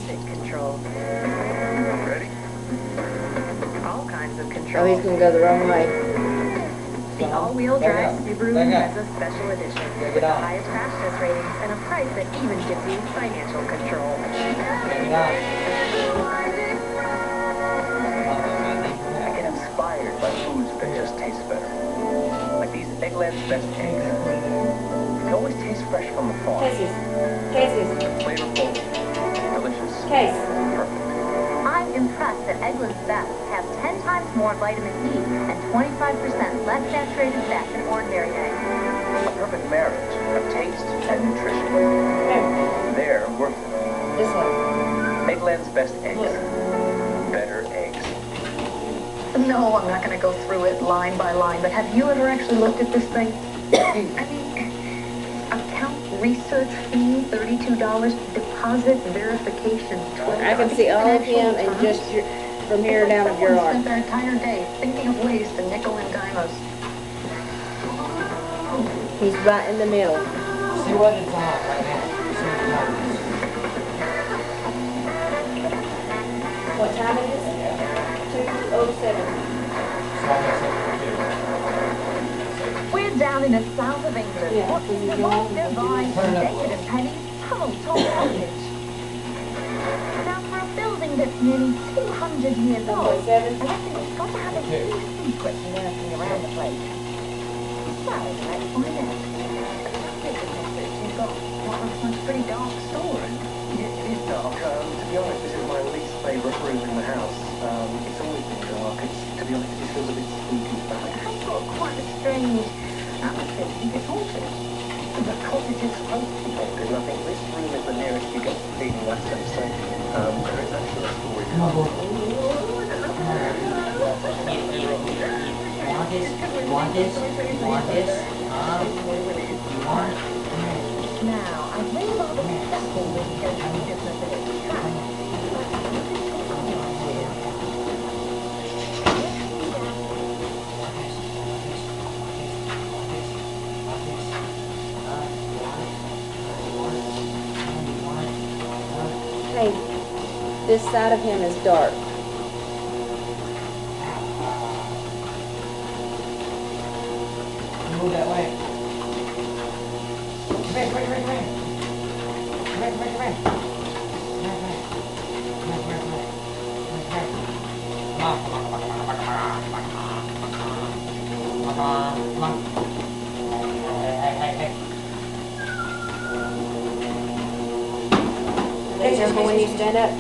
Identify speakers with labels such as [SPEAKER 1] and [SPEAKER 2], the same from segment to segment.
[SPEAKER 1] Basic control.
[SPEAKER 2] Ready?
[SPEAKER 1] All kinds of
[SPEAKER 3] Oh,
[SPEAKER 1] control.
[SPEAKER 3] he's gonna go the wrong way.
[SPEAKER 1] The all-wheel drive Subaru Impreza Special Edition with the highest crash test ratings and a price that even gives you financial control.
[SPEAKER 2] I get inspired by foods that just taste better. Like these Eggland's Best Eggs. They always taste fresh from the farm.
[SPEAKER 3] Caesius. Caesius.
[SPEAKER 2] Flavorful, delicious,
[SPEAKER 3] Case.
[SPEAKER 2] perfect.
[SPEAKER 4] I'm impressed that Eggland's Best have 10 times more vitamin E and 25% less saturated fat than ordinary eggs.
[SPEAKER 2] A perfect marriage of taste and nutrition. They're worth it.
[SPEAKER 3] This way.
[SPEAKER 2] Eggland's Best Eggs. Better eggs.
[SPEAKER 1] No, I'm not going to go through it line by line, but have you ever actually looked at this thing? I mean, account research fee, $32, deposit verification, $12.
[SPEAKER 3] I can see all of him and just from here down to your arm.
[SPEAKER 1] Spent their entire day thinking of ways to nickel and dime us.
[SPEAKER 3] He's right in the middle.
[SPEAKER 5] See what it's on right now. See what time it is.
[SPEAKER 3] What time it is? 2:07.
[SPEAKER 4] We're down in the south of England,
[SPEAKER 3] Yeah,
[SPEAKER 4] watching the long divide from decadent pennies tunnel tall heritage. Now, for a building that's nearly 200 years old, I reckon it's got to have a few secrets lurking around the place. So, let's find out. You've got what looks like a pretty dark story.
[SPEAKER 2] It is dark. To be honest, this is my least favourite room in the house. It's always been dark. To be honest, it just feels a bit spooky.
[SPEAKER 4] It has got quite a strange atmosphere. You think it's haunted?
[SPEAKER 2] The cottage is supposed to be haunted, and I think this room is the nearest you get to feeling that sensation. There is actually a story behind it.
[SPEAKER 5] Want this? Want this? Want this? You want it?
[SPEAKER 4] Now, I've really rather simple with the business of its track.
[SPEAKER 3] Hey, this side of him is dark.
[SPEAKER 5] Move that way. Come here, come here, come here. Come here, come here, come here. Come here, come here. Come here, come here, come here. Come here. Come on, come on, come on, come on, come on, come on, come on. Hey.
[SPEAKER 3] Be careful when you stand up.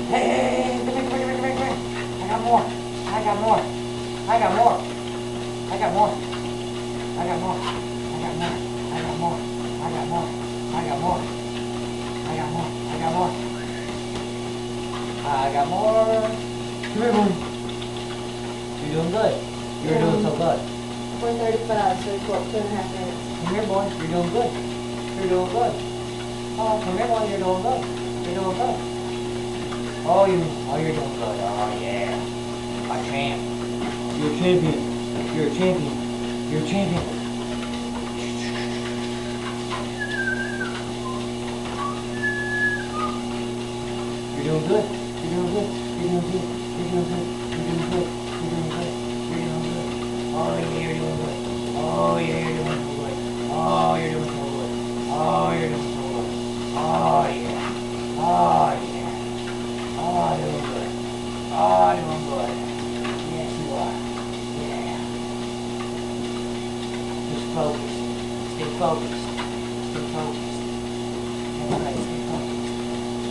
[SPEAKER 5] Hey, come here. I got more. I got more. I got more. I got more. I got more. I got more. I got more. I got more. I got more. I got more. I got more. I got more. Come here, boy. You're doing good. You're doing so good.
[SPEAKER 3] 4:35, so it's what, 2.5 minutes.
[SPEAKER 5] Come here, boy. You're doing good. You're doing good. Oh, come here, boy. You're doing good. You're doing good. Oh, you're doing good. Oh, yeah. My champ. You're a champion. You're a champion. You're a champion. You're doing good. You're doing good. You're doing good. You're doing good. You're doing good. You're doing good. You're doing good. Oh, yeah, you're doing good. Oh, yeah, you're doing so good. Oh, you're doing so good. Oh, you're doing so good. Oh, yeah. Oh, yeah. Oh, doing good. Oh, doing good. Yes, you are. Yeah. Just focus. Stay focused. Stay focused. Everybody stay focused.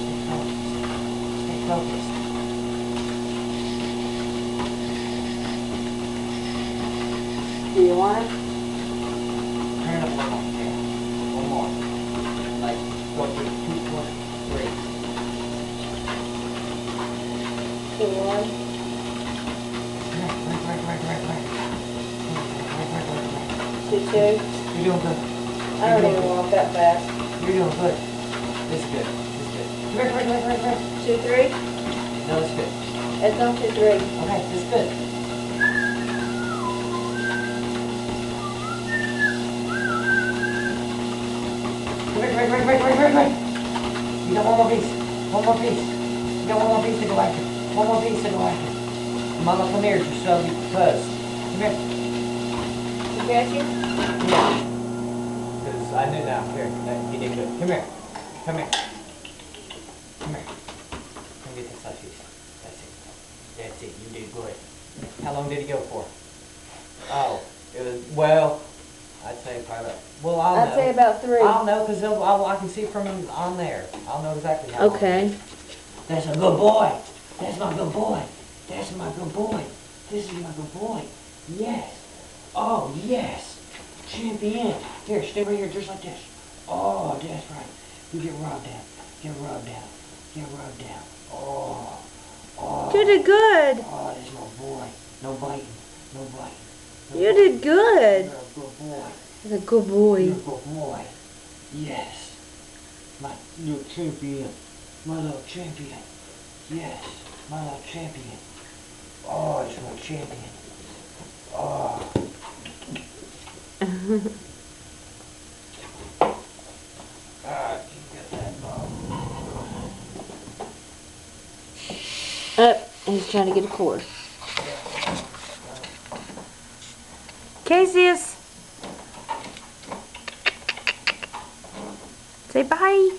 [SPEAKER 5] Stay focused. Stay focused.
[SPEAKER 3] Do you want it?
[SPEAKER 5] Turn it up one more. Yeah. One more. Like 4, 3, 2, 4, 3.
[SPEAKER 3] Do you want it?
[SPEAKER 5] Come here.
[SPEAKER 3] 2-2.
[SPEAKER 5] You're doing good.
[SPEAKER 3] I don't even walk that fast.
[SPEAKER 5] You're doing good. This is good. This is good. Come here, come here, come here, come here.
[SPEAKER 3] 2-3.
[SPEAKER 5] No, it's good.
[SPEAKER 3] It's on 2-3.
[SPEAKER 5] Okay, this is good. Come here, come here, come here, come here, come here. You got one more piece. One more piece. You got one more piece to go after. One more piece to go after. Mama, come here, just so you cuz. Come here.
[SPEAKER 3] You got you?
[SPEAKER 5] Yeah. Because I knew now. Here, you did good. Come here. Come here. Come here. Come get this side piece. That's it. That's it. You did good. How long did he go for? Oh, it was, well, I'd say probably, well, I'll know.
[SPEAKER 3] I'd say about 3.
[SPEAKER 5] I'll know because I can see from him on there. I'll know exactly how long.
[SPEAKER 3] Okay.
[SPEAKER 5] That's a good boy. That's my good boy. That's my good boy. This is my good boy. Yes. Oh, yes. Champion. Here, stay right here just like this. Oh, that's right. You get rubbed down. Get rubbed down. Get rubbed down. Oh. Oh.
[SPEAKER 3] You did good.
[SPEAKER 5] Oh, that's my boy. No biting. No biting. No
[SPEAKER 3] You
[SPEAKER 5] biting.
[SPEAKER 3] did good.
[SPEAKER 5] You're a good boy.
[SPEAKER 3] You're a good boy.
[SPEAKER 5] You're a good boy. Yes. My little champion. My little champion. Yes. My little champion. Oh, it's my champion. Oh. Alright, you got that ball.
[SPEAKER 3] Up. He's trying to get a cord. Caesius. Say bye.